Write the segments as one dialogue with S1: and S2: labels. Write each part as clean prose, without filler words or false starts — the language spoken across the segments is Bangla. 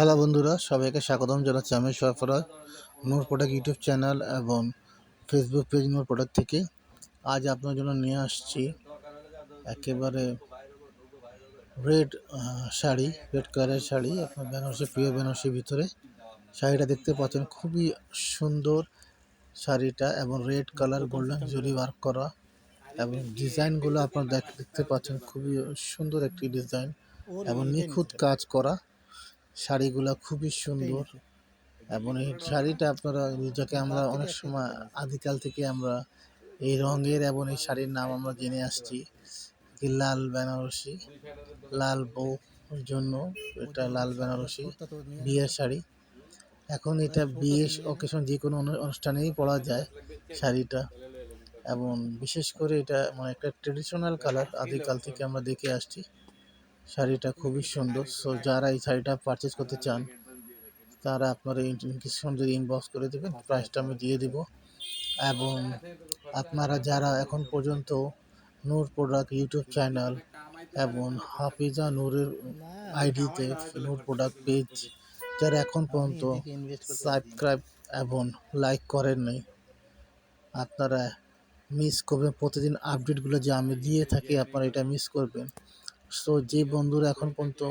S1: হ্যালো বন্ধুরা, সবাইকে স্বাগতম জানাচ্ছি। আমি সরফরাজ, নূর প্রোডাক্ট ইউটিউব চ্যানেল এবং ফেসবুক পেজ নূর প্রোডাক্ট থেকে। আজ আপনার জন্য নিয়ে আসছি একেবারে রেড শাড়ি, রেড কালারের শাড়ি, আপনার বেনারসি, পিওর বেনারসির ভিতরে শাড়িটা দেখতে পাচ্ছেন। খুবই সুন্দর শাড়িটা এবং রেড কালার গোল্ডেন জরি ওয়ার্ক করা এবং ডিজাইনগুলো আপনার দেখতে পাচ্ছেন। খুবই সুন্দর একটি ডিজাইন এবং নিখুঁত কাজ করা। শাড়িগুলা খুবই সুন্দর এবং এই শাড়িটা আপনারা যাকে আমরা অনেক সময় আদিকাল থেকে আমরা এই রঙের এবং এই শাড়ির নাম আমরা জেনে আসছি কি লাল বেনারসি, লাল বউ জন্য এটা লাল বেনারসি বিয়ের শাড়ি। এখন এটা বিয়ে অকেশন যে কোনো অনুষ্ঠানেই পরা যায় শাড়িটা এবং বিশেষ করে এটা মানে একটা ট্রেডিশনাল কালার আদিকাল থেকে আমরা দেখে আসছি। শাড়িটা খুবই সুন্দর। সো যারা এই শাড়িটা পারচেজ করতে চান তারা আপনারা ডিসকাউন্ট যদি ইনবক্স করে দেবেন, প্রাইসটা আমি দিয়ে দিব। এবং আপনারা যারা এখন পর্যন্ত নূর প্রোডাক্ট ইউটিউব চ্যানেল এবং হাফিজা নূরের আইডিতে নূর প্রোডাক্ট পেজ যারা এখন পর্যন্ত সাবস্ক্রাইব এবং লাইক করেন নাই, আপনারা মিস করবেন। প্রতিদিন আপডেটগুলো যে আমি দিয়ে থাকি আপনারা এটা মিস করবেন। সো যে বন্ধুরা এখন পর্যন্ত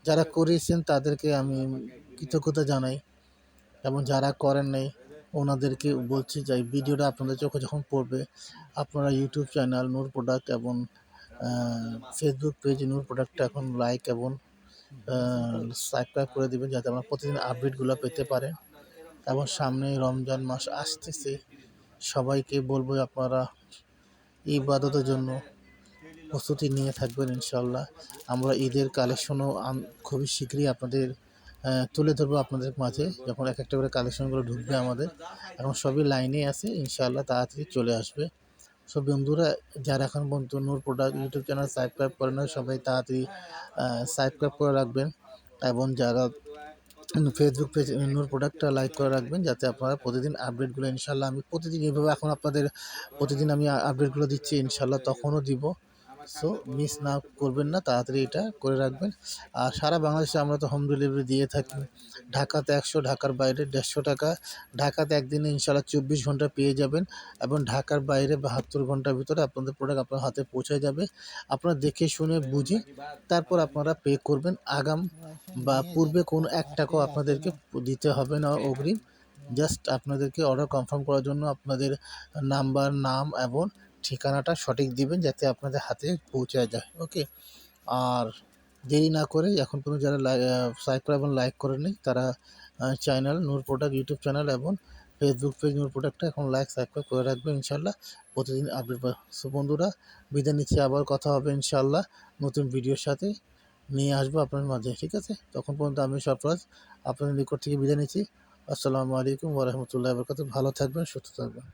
S1: যারা করেছেন তাদেরকে আমি কৃতজ্ঞতা জানাই এবং যারা করেন নাই ওনাদেরকে বলছি যে এই ভিডিওটা আপনাদের চোখে যখন পড়বে আপনারা ইউটিউব চ্যানেল নূর প্রোডাক্ট এবং ফেসবুক পেজ নূর প্রোডাক্টটা এখন লাইক এবং সাবস্ক্রাইব করে দেবেন যাতে আমরা প্রতিদিন আপডেটগুলো পেতে পারেন। এবং সামনে রমজান মাস আসতেছে, সবাইকে বলবো আপনারা ইবাদতের জন্য প্রস্তুতি নিয়ে থাকবেন। ইনশাল্লাহ আমরা ঈদের কালেকশনও খুবই শীঘ্রই আপনাদের তুলে ধরবো আপনাদের মাঝে, যখন এক একটা করে কালেকশনগুলো ঢুকবে আমাদের। এখন সবই লাইনে আছে, ইনশাল্লাহ তাড়াতাড়ি চলে আসবে। সব বন্ধুরা যারা এখন পর্যন্ত নূর প্রোডাক্ট ইউটিউব চ্যানেল সাবস্ক্রাইব করে না সবাই তাড়াতাড়ি সাবস্ক্রাইব করে রাখবেন এবং যারা ফেসবুক পেজ নূর প্রোডাক্টটা লাইক করে রাখবেন যাতে আপনারা প্রতিদিন আপডেটগুলো ইনশাল্লাহ আমি প্রতিদিন এভাবে এখন আপনাদের প্রতিদিন আমি আপডেটগুলো দিচ্ছি, ইনশাল্লাহ তখনও দিব। সো মিস না করবেন না, তাড়াতাড়ি এটা করে রাখবেন। আর সারা বাংলাদেশে আমরা তো হোম ডেলিভারি দিয়ে থাকি। ঢাকাতে 100, ঢাকার বাইরে 150 টাকা। ঢাকাতে একদিনে ইনশাল্লাহ 24 ঘন্টা পেয়ে যাবেন এবং ঢাকার বাইরে 72 ঘন্টার ভিতরে আপনাদের প্রোডাক্ট আপনার হাতে পৌঁছে যাবে। আপনারা দেখে শুনে বুঝে তারপর আপনারা পে করবেন। আগাম বা পূর্বে কোনো 1 টাকাও আপনাদেরকে দিতে হবে না অগ্রিম। জাস্ট আপনাদেরকে অর্ডার কনফার্ম করার জন্য আপনাদের নাম্বার, নাম এবং ঠিকানাটা সঠিক দিবেন যাতে আপনাদের হাতে পৌঁছে যায়। ওকে, আর দেরি না করে এখন পর্যন্ত যারা সাবস্ক্রাইব এবং লাইক করেননি তারা চ্যানেল নূর প্রোডাক্ট ইউটিউব চ্যানেল এবং ফেসবুক পেজ নূর প্রোডাক্টটা এখন লাইক সাবস্ক্রাইব করে রাখবেন। ইনশাল্লাহ প্রতিদিন আপডেট পাবেন। সো বন্ধুরা বিদায় নিচ্ছি, আবার কথা হবে ইনশাল্লাহ নতুন ভিডিওর সাথে নিয়ে আসবো আপনার মাঝে। ঠিক আছে, তখন পর্যন্ত আমি সরফরাজ আপনাদের নিকট থেকে বিদায় নিচ্ছি। আসসালামু আলাইকুম ওয়া রাহমাতুল্লাহি ওয়া বারাকাতুহু। ভালো থাকবেন, সুস্থ থাকবেন।